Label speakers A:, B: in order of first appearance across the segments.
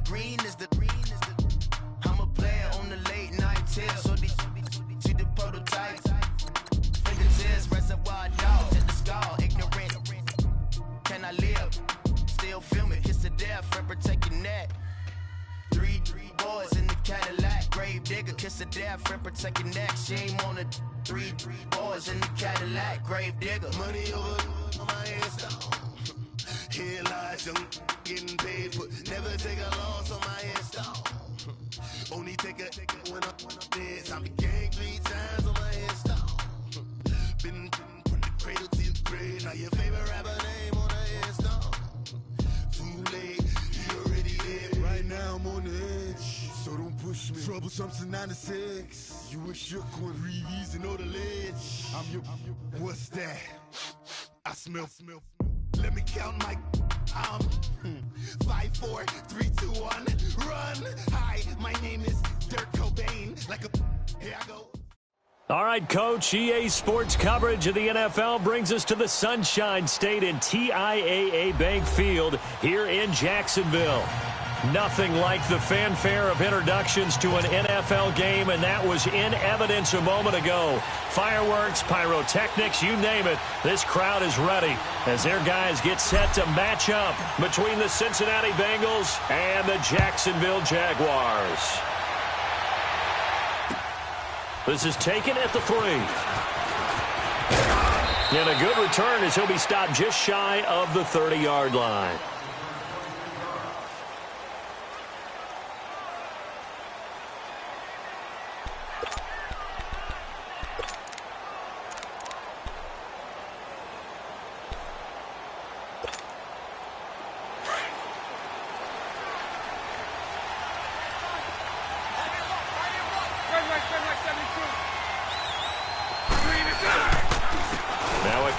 A: that green is the I'm a player on the late night tip. So these see the prototypes. Fingertips, reservoir dogs at the skull. Ignorant. Can I live? Still film it. Kiss the death and protect your neck. Three boys in the Cadillac. Grave digger, kiss the death and protect your neck. Shame on the three boys in the Cadillac. Grave digger. Money over on my headstone. Here lies young, getting paid for. Never take a loss on my headstone. Only take a when I'm dead. I be gang 3 times on my headstone. Been from the cradle to the grave. Now your favorite rapper name on the headstone. Too late, you already dead. Right now I'm on the edge, so don't push me. Troublesome to 96. You wish you could reason know the ledge. I'm your. What's that? I smell. Let me count my 5, 4, 3, 2, 1, run. Hi, my name is Dirk Cobain. Like a here I go.
B: All right, Coach, EA Sports coverage of the NFL brings us to the Sunshine State in TIAA Bank Field here in Jacksonville. Nothing like the fanfare of introductions to an NFL game, and that was in evidence a moment ago. Fireworks, pyrotechnics, you name it. This crowd is ready as their guys get set to match up between the Cincinnati Bengals and the Jacksonville Jaguars. This is taken at the 3. And a good return as he'll be stopped just shy of the 30-yard line.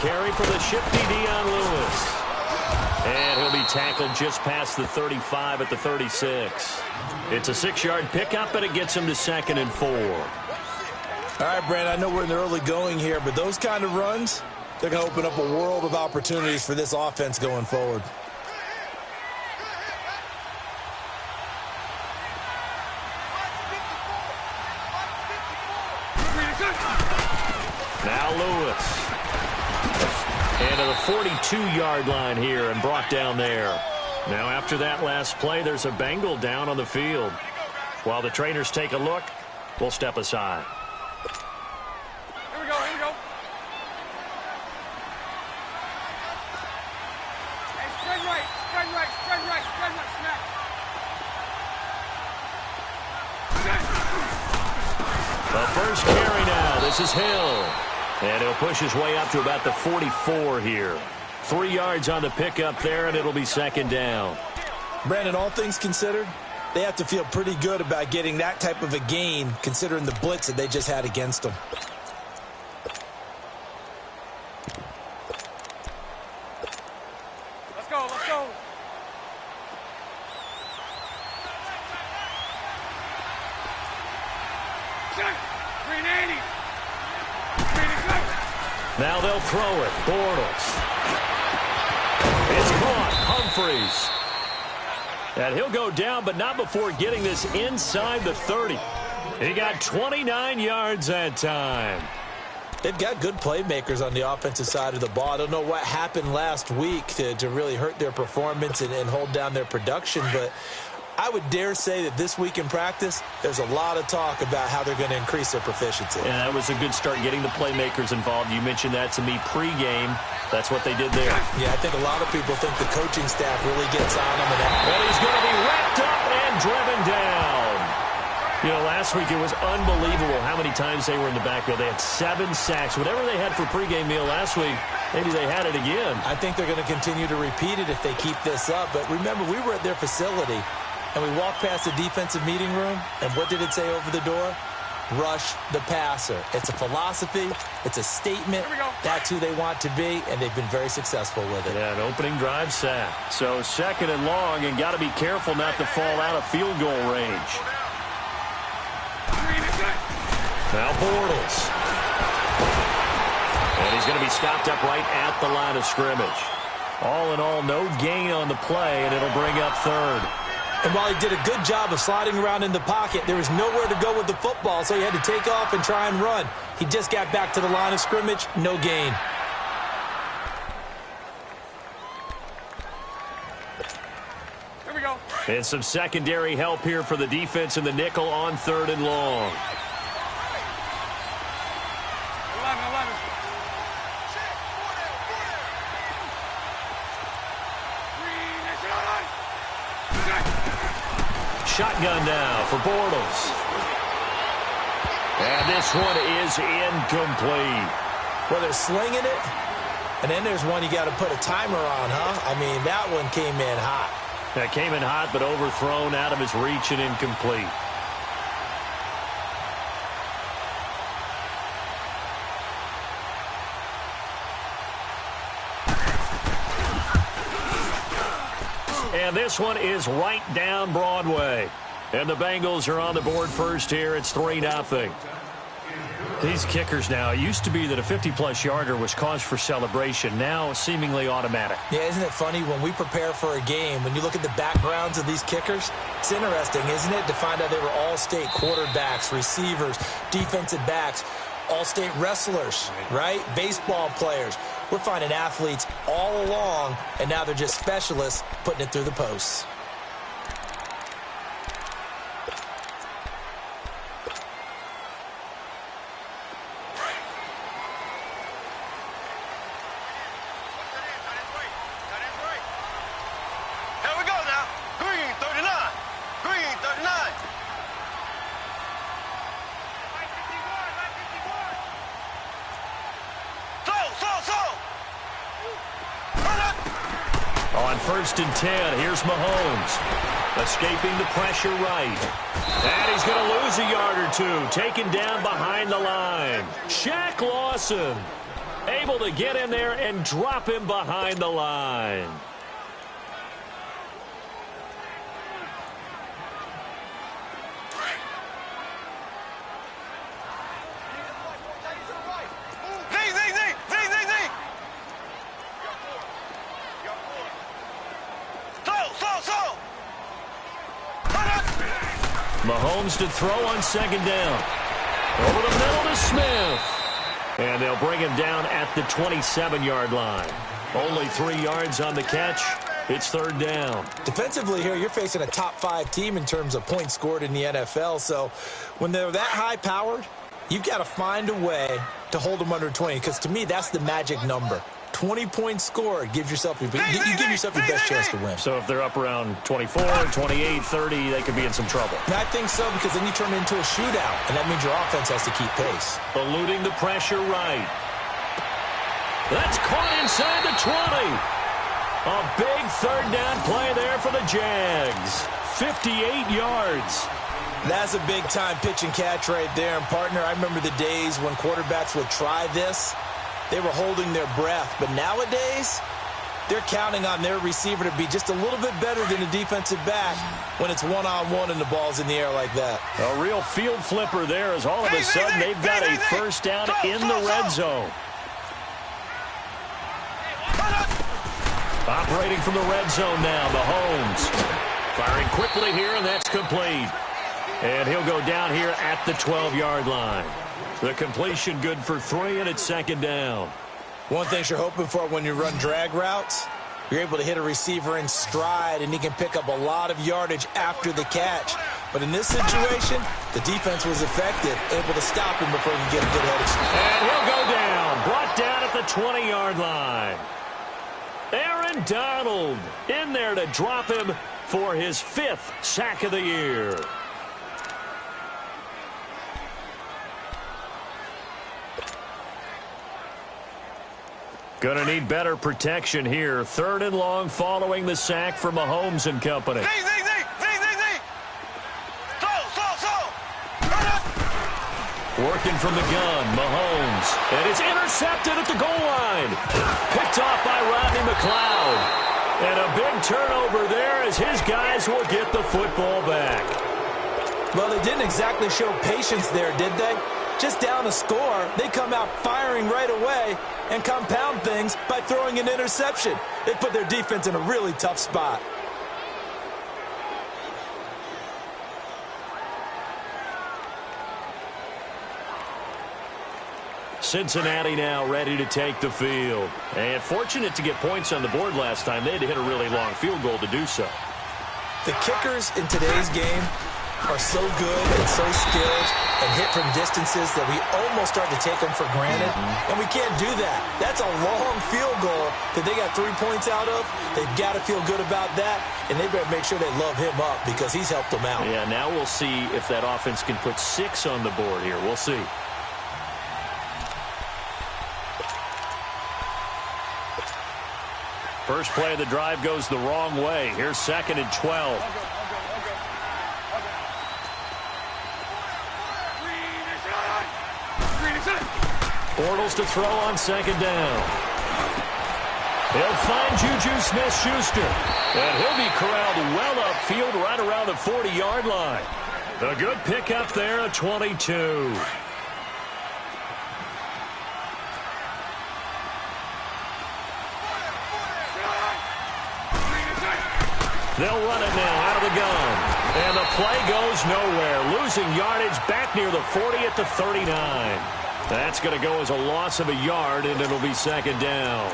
B: Carry for the shifty Dion Lewis. And he'll be tackled just past the 35 at the 36. It's a 6-yard pickup, and it gets him to 2nd and 4.
C: All right, Brandon, I know we're in the early going here, but those kind of runs, they're going to open up a world of opportunities for this offense going forward.
B: Now Lewis. And to the 42-yard line here and brought down there. Now after that last play, there's a Bengal down on the field. While the trainers take a look, we'll step aside.
D: Here we go. Hey, spread right, snap.
B: The first carry now. This is Hill. And he'll push his way up to about the 44 here. 3 yards on the pickup there, and it'll be 2nd down.
C: Brandon, all things considered, they have to feel pretty good about getting that type of a gain, considering the blitz that they just had against them.
D: Let's go. 380.
B: Now they'll throw it. Bortles. It's caught. Humphreys. And he'll go down, but not before getting this inside the 30. He got 29 yards that time.
C: They've got good playmakers on the offensive side of the ball. I don't know what happened last week to really hurt their performance and hold down their production, but I would dare say that this week in practice, there's a lot of talk about how they're going to increase their proficiency.
B: And that was a good start getting the playmakers involved. You mentioned that to me pregame. That's what they did there.
C: Yeah, I think a lot of people think the coaching staff really gets on them.
B: And he's going to be wrapped up and driven down. You know, last week it was unbelievable how many times they were in the backfield. They had 7 sacks. Whatever they had for pregame meal last week, maybe they had it again.
C: I think they're going to continue to repeat it if they keep this up. But remember, we were at their facility. And we walked past the defensive meeting room, and what did it say over the door? Rush the passer. It's a philosophy. It's a statement. That's who they want to be, and they've been very successful with it.
B: Yeah, an opening drive sack. So 2nd and long, and got to be careful not to fall out of field goal range. Now Bortles. And he's going to be stopped up right at the line of scrimmage. All in all, no gain on the play, and it'll bring up 3rd.
C: And while he did a good job of sliding around in the pocket, there was nowhere to go with the football, so he had to take off and try and run. He just got back to the line of scrimmage, no gain.
D: Here we go.
B: And some secondary help here for the defense in the nickel on 3rd and long.
D: 11.
B: Shotgun now for Bortles. And this one is incomplete.
C: Well, they're slinging it, and then there's one you got to put a timer on, huh? I mean, that one came in hot.
B: That came in hot, but overthrown out of his reach and incomplete. And this one is right down Broadway. And the Bengals are on the board first here. It's 3-0. These kickers now, it used to be that a 50-plus yarder was cause for celebration. Now seemingly automatic.
C: Yeah, isn't it funny when we prepare for a game, when you look at the backgrounds of these kickers, it's interesting, isn't it, to find out they were all-state quarterbacks, receivers, defensive backs, all-state wrestlers, right? Baseball players. We're finding athletes all along, and now they're just specialists putting it through the posts.
A: Here we go now. Green 39. Green 39.
B: On 1st and 10, here's Mahomes. Escaping the pressure right. And he's going to lose a yard or two. Taken down behind the line. Shaq Lawson able to get in there and drop him behind the line. Mahomes to throw on 2nd down. Over the middle to Smith. And they'll bring him down at the 27-yard line. Only 3 yards on the catch. It's 3rd down.
C: Defensively here, you're facing a top-5 team in terms of points scored in the NFL. So when they're that high-powered, you've got to find a way to hold them under 20. Because to me, that's the magic number. 20 points scored gives yourself you give yourself your best chance to win.
B: So if they're up around 24, 28, 30, they could be in some trouble.
C: And I think so, because then you turn it into a shootout, and that means your offense has to keep pace.
B: Eluding the pressure right. That's caught inside the 20. A big 3rd down play there for the Jags. 58 yards.
C: That's a big-time pitch and catch right there. And, partner, I remember the days when quarterbacks would try this. They were holding their breath. But nowadays, they're counting on their receiver to be just a little bit better than a defensive back when it's one-on-one and the ball's in the air like that.
B: A real field flipper there as all of a sudden they've got a 1st down in the red zone. Operating from the red zone now, Mahomes. Firing quickly here, and that's complete. And he'll go down here at the 12-yard line. The completion good for 3, and it's 2nd down.
C: One thing you're hoping for when you run drag routes, you're able to hit a receiver in stride, and he can pick up a lot of yardage after the catch. But in this situation, the defense was effective, able to stop him before he could get a good head of steam.
B: And he'll go down, brought down at the 20-yard line. Aaron Donald in there to drop him for his 5th sack of the year. Going to need better protection here. 3rd and long following the sack for Mahomes and company. Working from the gun, Mahomes. And it's intercepted at the goal line. Picked off by Rodney McLeod. And a big turnover there as his guys will get the football back.
C: Well, they didn't exactly show patience there, did they? Just down a score, they come out firing right away and compound things by throwing an interception. They put their defense in a really tough spot.
B: Cincinnati now ready to take the field. And fortunate to get points on the board last time. They had to hit a really long field goal to do so.
C: The kickers in today's game are so good and so skilled and hit from distances that we almost start to take them for granted. And we can't do that. That's a long field goal that they got 3 points out of. They've got to feel good about that, and they better make sure they love him up because he's helped them out.
B: Yeah, now we'll see if that offense can put 6 on the board here. We'll see. First play of the drive goes the wrong way. Here's 2nd and 12. Bortles to throw on 2nd down. He'll find Juju Smith-Schuster. And he'll be corralled well upfield right around the 40-yard line. A good pickup there at 22. They'll run it now out of the gun. And the play goes nowhere. Losing yardage back near the 40 at the 39. That's going to go as a loss of a yard, and it'll be 2nd down.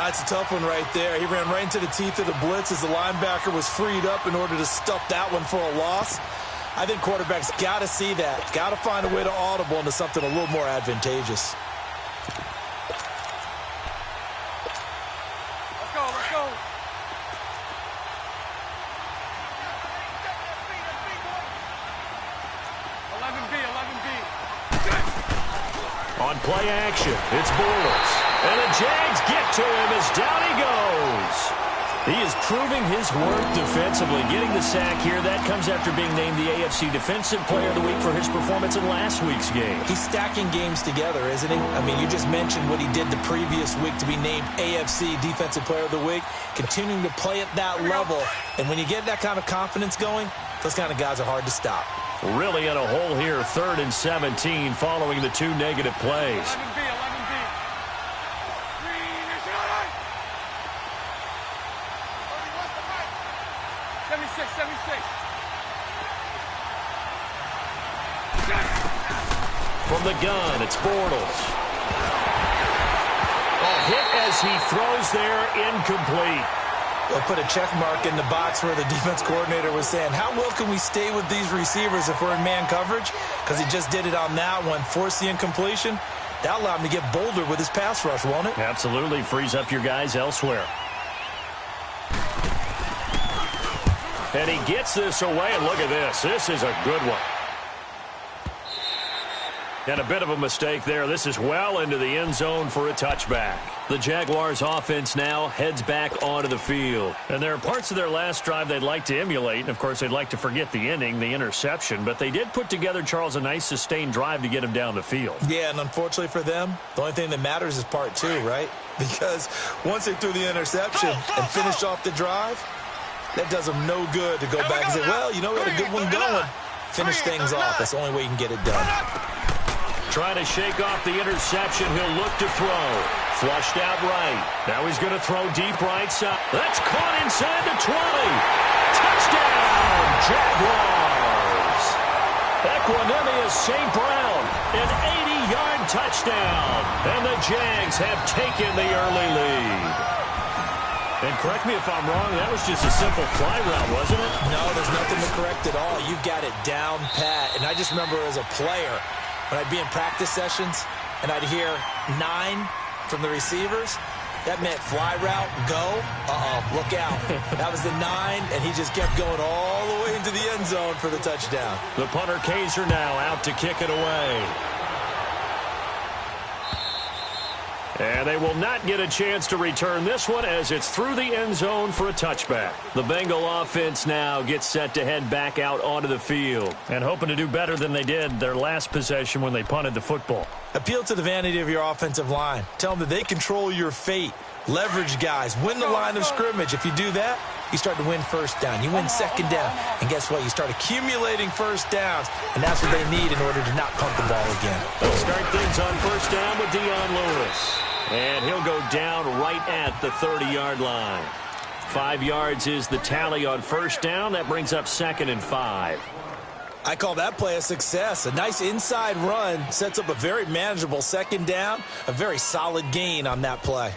C: It's a tough one right there. He ran right into the teeth of the blitz as the linebacker was freed up in order to stuff that one for a loss. I think quarterbacks got to see that. Got to find a way to audible into something a little more advantageous.
D: Let's go, let's go.
B: On play action, it's Bortles. And the Jags get to him as down he goes. He is proving his worth defensively. Getting the sack here, that comes after being named the AFC Defensive Player of the Week for his performance in last week's game.
C: He's stacking games together, isn't he? I mean, you just mentioned what he did the previous week to be named AFC Defensive Player of the Week, continuing to play at that level. And when you get that kind of confidence going, those kind of guys are hard to stop.
B: Really in a hole here, 3rd and 17 following the 2 negative plays.
D: 11B. 76.
B: From the gun, it's Bortles. A hit as he throws there, incomplete.
C: They'll put a check mark in the box where the defense coordinator was saying, how well can we stay with these receivers if we're in man coverage? Because he just did it on that one, forced the incompletion. That allowed him to get bolder with his pass rush, won't it?
B: Absolutely. Frees up your guys elsewhere. And he gets this away, and look at this. This is a good one. And a bit of a mistake there. This is well into the end zone for a touchback. The Jaguars offense now heads back onto the field. And there are parts of their last drive they'd like to emulate. And, of course, they'd like to forget the inning, the interception. But they did put together, Charles, a nice sustained drive to get him down the field.
C: Yeah, and unfortunately for them, the only thing that matters is part 2, right? Because once they threw the interception and finished off the drive, that does them no good to go back and say, well, you know, we had a good one going. Finish things off. That's the only way you can get it done.
B: Trying to shake off the interception. He'll look to throw. Flushed out right. Now he's going to throw deep right side. That's caught inside the 20. Touchdown, Jaguars. Equanimous St. Brown, an 80-yard touchdown. And the Jags have taken the early lead. And correct me if I'm wrong, that was just a simple fly route, wasn't it?
C: No, there's nothing to correct at all. You've got it down pat. And I just remember as a player, when I'd be in practice sessions and I'd hear 9 from the receivers, that meant fly route, go, look out. That was the 9, and he just kept going all the way into the end zone for the touchdown.
B: The punter Kaiser now out to kick it away. And they will not get a chance to return this one as it's through the end zone for a touchback. The Bengal offense now gets set to head back out onto the field and hoping to do better than they did their last possession when they punted the football.
C: Appeal to the vanity of your offensive line. Tell them that they control your fate. Leverage guys. Win the line of scrimmage. If you do that, you start to win first down. You win second down. And guess what? You start accumulating first downs. And that's what they need in order to not punt the ball again.
B: They'll start things on first down with Dion Lewis. And he'll go down right at the 30-yard line. 5 yards is the tally on first down. That brings up 2nd and 5.
C: I call that play a success. A nice inside run sets up a very manageable second down, a very solid gain on that play.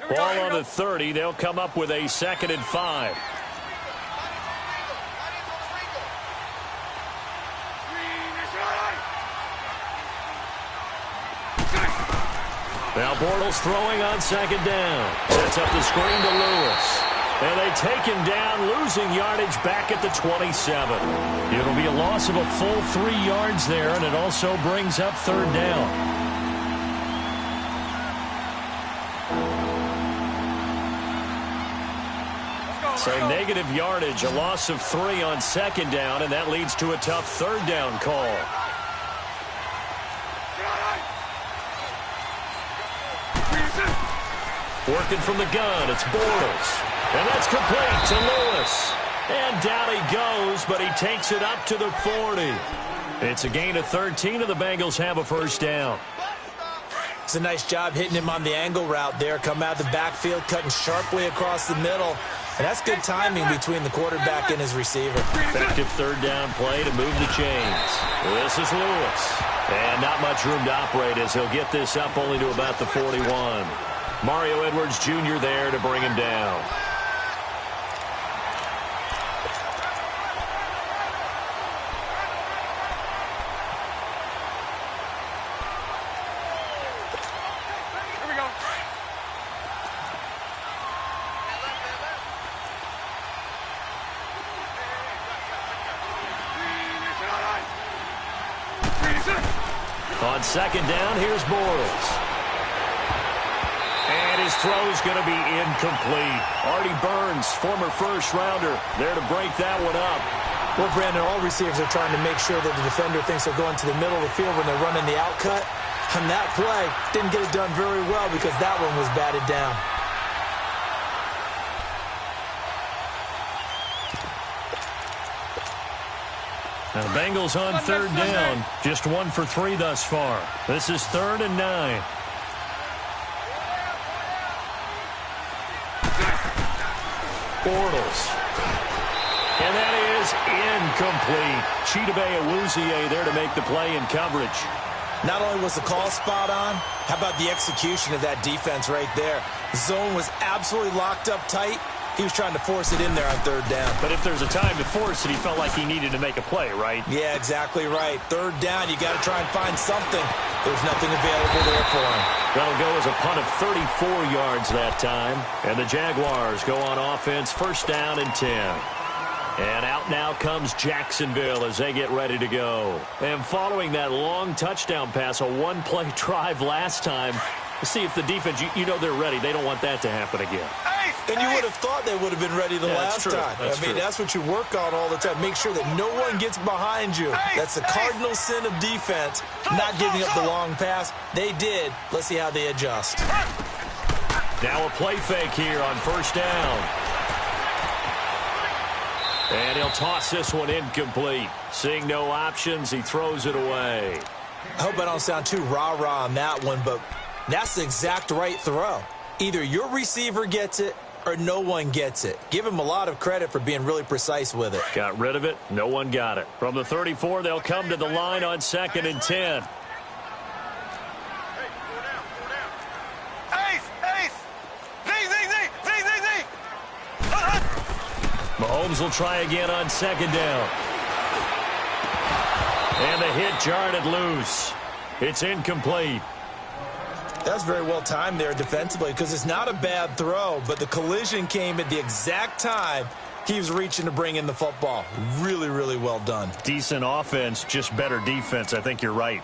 B: Ball on the 30. They'll come up with a 2nd and 5. Now Bortles throwing on 2nd down. Sets up the screen to Lewis. And they take him down, losing yardage back at the 27. It'll be a loss of a full 3 yards there, and it also brings up 3rd down. So negative yardage, a loss of 3 on 2nd down, and that leads to a tough 3rd down call. Working from the gun, it's Bortles. And that's complete to Lewis. And down he goes, but he takes it up to the 40. It's a gain of 13, and the Bengals have a 1st down.
C: It's a nice job hitting him on the angle route there. Come out of the backfield, cutting sharply across the middle. And that's good timing between the quarterback and his receiver.
B: Effective 3rd down play to move the chains. This is Lewis. And not much room to operate as he'll get this up only to about the 41. Mario Edwards Jr. there to bring him down. On 2nd down, here's Bortles. And his throw's going to be incomplete. Artie Burns, former 1st-rounder, there to break that one up.
C: Well, Brandon, all receivers are trying to make sure that the defender thinks they're going to the middle of the field when they're running the outcut. And that play didn't get it done very well because that one was batted down.
B: Now the Bengals on 3rd down. Just 1 for 3 thus far. This is 3rd and 9. Bortles. And that is incomplete. Chidobe Awuzie there to make the play in coverage.
C: Not only was the call spot on, how about the execution of that defense right there? Zone was absolutely locked up tight. He was trying to force it in there on 3rd down.
B: But if there's a time to force it, he felt like he needed to make a play, right?
C: Yeah, exactly right. 3rd down, you got to try and find something. There's nothing available there for him.
B: That'll go as a punt of 34 yards that time. And the Jaguars go on offense, 1st down and 10. And out now comes Jacksonville as they get ready to go. And following that long touchdown pass, a 1-play drive last time, to see if the defense, you know they're ready. They don't want that to happen again.
C: And you would have thought they would have been ready the last time. That's what you work on all the time. Make sure that no one gets behind you. That's the cardinal sin of defense, not giving up the long pass. They did. Let's see how they adjust.
B: Now a play fake here on 1st down. And he'll toss this one incomplete. Seeing no options, he throws it away.
C: I hope I don't sound too rah-rah on that one, but that's the exact right throw. Either your receiver gets it or no one gets it. Give him a lot of credit for being really precise with it.
B: Got rid of it. No one got it. From the 34, they'll come to the line on 2nd and 10. Mahomes will try again on 2nd down. And the hit jarred it loose. It's incomplete.
C: That's very well timed there defensively because it's not a bad throw, but the collision came at the exact time he was reaching to bring in the football. Really, really well done.
B: Decent offense, just better defense. I think you're right.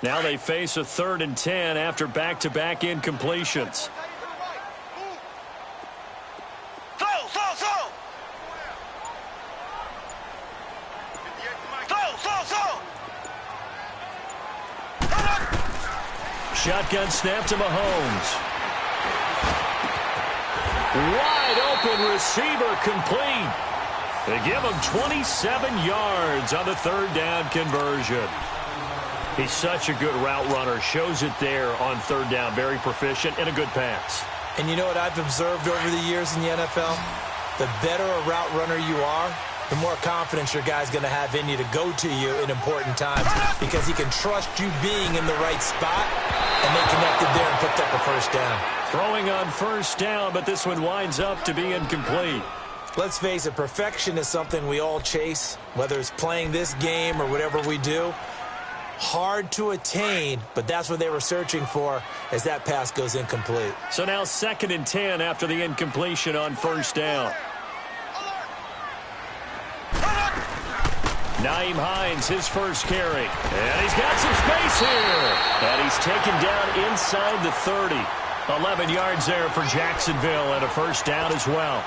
B: Now they face a 3rd and 10 after back-to-back incompletions. Shotgun snap to Mahomes. Wide open receiver complete. They give him 27 yards on the third down conversion. He's such a good route runner. Shows it there on third down. Very proficient and a good pass.
C: And you know what I've observed over the years in the NFL? The better a route runner you are, the more confidence your guy's going to have in you to go to you in important times because he can trust you being in the right spot, and they connected there and picked up a first down.
B: Throwing on first down, but this one winds up to be incomplete.
C: Let's face it, perfection is something we all chase, whether it's playing this game or whatever we do. Hard to attain, but that's what they were searching for as that pass goes incomplete.
B: So now 2nd and 10 after the incompletion on first down. Nyheim Hines, his first carry. And he's got some space here. And he's taken down inside the 30. 11 yards there for Jacksonville and a first down as well.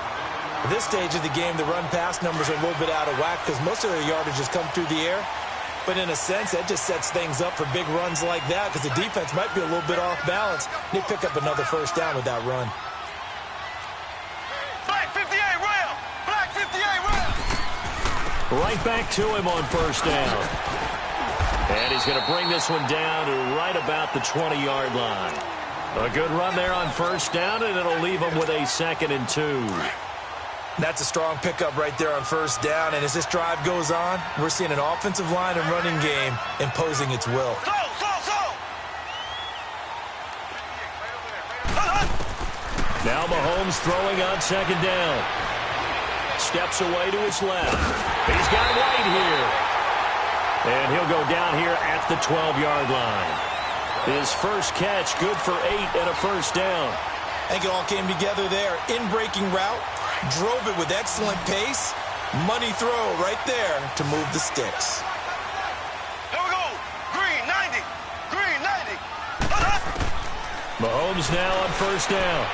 C: At this stage of the game, the run-pass numbers are a little bit out of whack because most of their yardage has come through the air. But in a sense, that just sets things up for big runs like that because the defense might be a little bit off balance. They pick up another first down with that run.
D: Black 58 rail! Black 58 rail!
B: Right back to him on first down. And he's going to bring this one down to right about the 20-yard line. A good run there on first down, and it'll leave him with a 2nd and 2.
C: That's a strong pickup right there on first down. And as this drive goes on, we're seeing an offensive line and running game imposing its will.
B: Now Mahomes throwing on 2nd down. Steps away to his left. He's got White here. And he'll go down here at the 12-yard line. His first catch, good for 8 and a first down.
C: I think it all came together there. In-breaking route, drove it with excellent pace. Money throw right there to move the sticks.
D: Here we go. Green 90. Green 90.
B: Mahomes now on first down.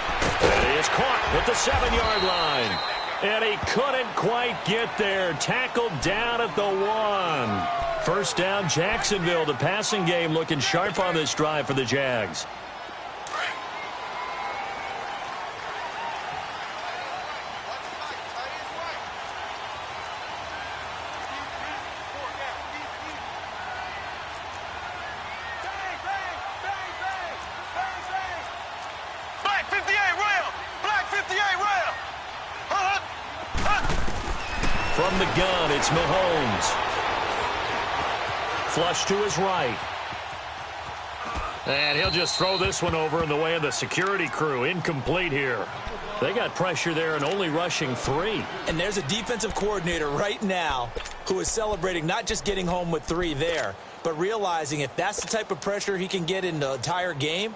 B: And he is caught at the 7-yard line. And he couldn't quite get there. Tackled down at the 1. First down, Jacksonville. The passing game looking sharp on this drive for the Jags.
D: Black 58 rail! Black 58 rail!
B: From the gun, it's Mahomes. Flush to his right. And he'll just throw this one over in the way of the security crew. Incomplete here. They got pressure there and only rushing 3.
C: And there's a defensive coordinator right now who is celebrating not just getting home with 3 there, but realizing if that's the type of pressure he can get in the entire game,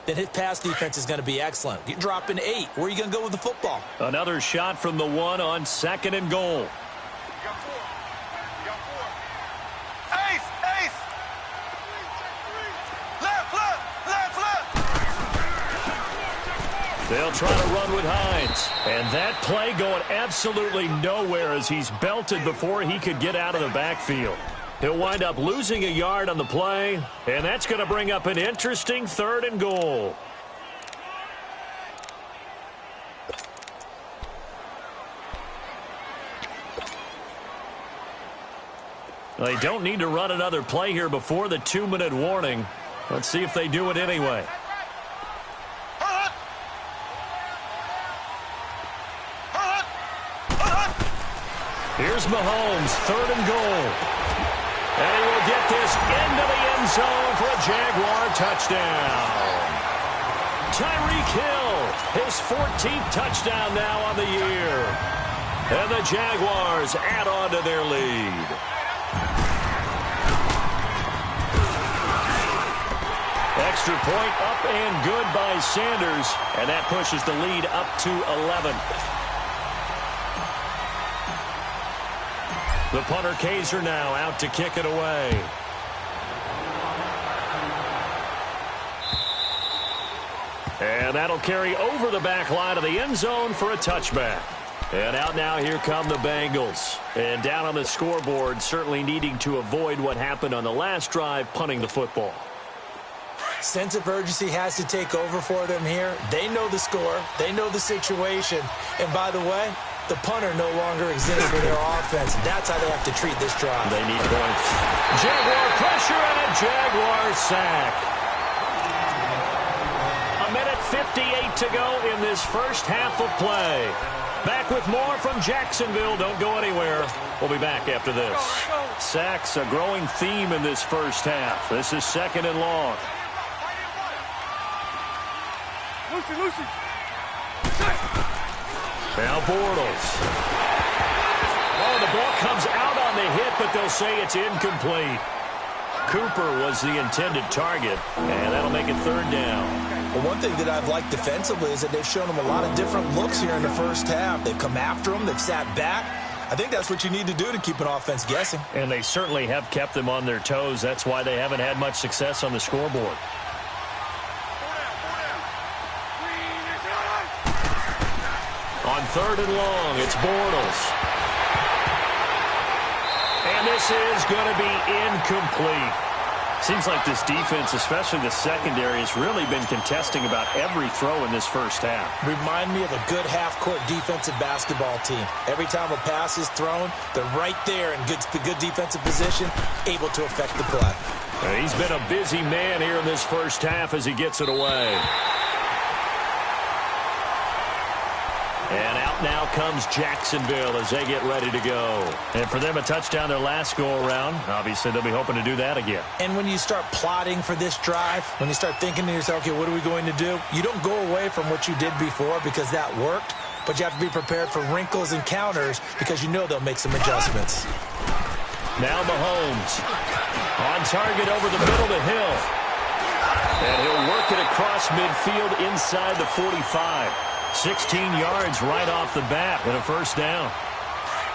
C: then his pass defense is going to be excellent. You're dropping 8. Where are you going to go with the football?
B: Another shot from the 1 on 2nd and goal. They'll try to run with Hines. And that play going absolutely nowhere as he's belted before he could get out of the backfield. He'll wind up losing a yard on the play, and that's going to bring up an interesting 3rd and goal. They don't need to run another play here before the 2-minute warning. Let's see if they do it anyway. Here's Mahomes, 3rd and goal. And he will get this into the end zone for a Jaguar touchdown. Tyreek Hill, his 14th touchdown now on the year. And the Jaguars add on to their lead. Extra point up and good by Sanders. And that pushes the lead up to 11. The punter Kaiser now out to kick it away. And that'll carry over the back line of the end zone for a touchback. And out now, here come the Bengals. And down on the scoreboard, certainly needing to avoid what happened on the last drive, punting the football.
C: Sense of urgency has to take over for them here. They know the score. They know the situation. And by the way, The punter no longer exists for their offense. That's how they have to treat this drive.
B: They need points. Jaguar pressure and a Jaguar sack. 1:58 to go in this first half of play. Back with more from Jacksonville. Don't go anywhere. We'll be back after this. Sacks, a growing theme in this first half. This is 2nd and long.
D: Lucy.
B: Now Bortles. Oh, the ball comes out on the hit, but they'll say it's incomplete. Cooper was the intended target, and that'll make it 3rd down.
C: Well, one thing that I've liked defensively is that they've shown them a lot of different looks here in the first half. They've come after them. They've sat back. I think that's what you need to do to keep an offense guessing.
B: And they certainly have kept them on their toes. That's why they haven't had much success on the scoreboard. On 3rd and long, it's Bortles. And this is going to be incomplete. Seems like this defense, especially the secondary, has really been contesting about every throw in this first half.
C: Remind me of a good half-court defensive basketball team. Every time a pass is thrown, they're right there in good defensive position, able to affect the play.
B: He's been a busy man here in this first half as he gets it away. And out now comes Jacksonville as they get ready to go. And for them, a touchdown their last go-around. Obviously, they'll be hoping to do that again.
C: And when you start plotting for this drive, when you start thinking to yourself, okay, what are we going to do? You don't go away from what you did before because that worked, but you have to be prepared for wrinkles and counters because you know they'll make some adjustments.
B: Now Mahomes on target over the middle to Hill. And he'll work it across midfield inside the 45. 16 yards right off the bat and a 1st down.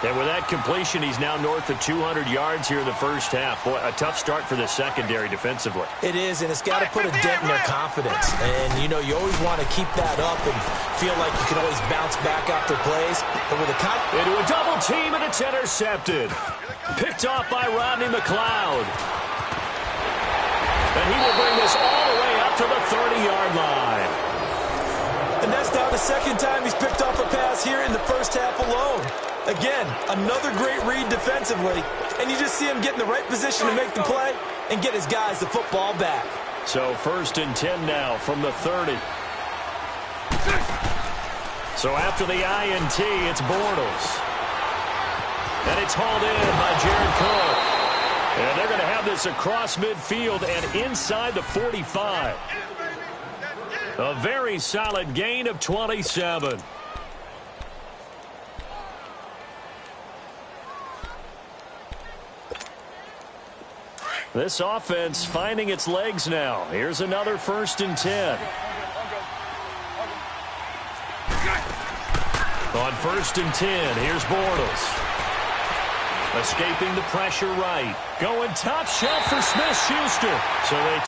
B: And with that completion, he's now north of 200 yards here in the first half. Boy, a tough start for the secondary defensively.
C: It is, and it's got to put a dent in their confidence. And, you know, you always want to keep that up and feel like you can always bounce back after plays. But with a
B: into a double team, and it's intercepted. Picked off by Rodney McLeod. And he will bring this all the way up to the 30-yard line.
C: And that's now the 2nd time he's picked off a pass here in the first half alone. Again, another great read defensively, and you just see him get in the right position to make the play and get his guys the football back.
B: So 1st and 10 now from the 30. So after the INT, it's Bortles. And it's hauled in by Jared Cook. And they're going to have this across midfield and inside the 45. A very solid gain of 27. This offense finding its legs now. Here's another 1st and 10. On 1st and 10, here's Bortles. Escaping the pressure right. Going top shelf for Smith-Schuster. So they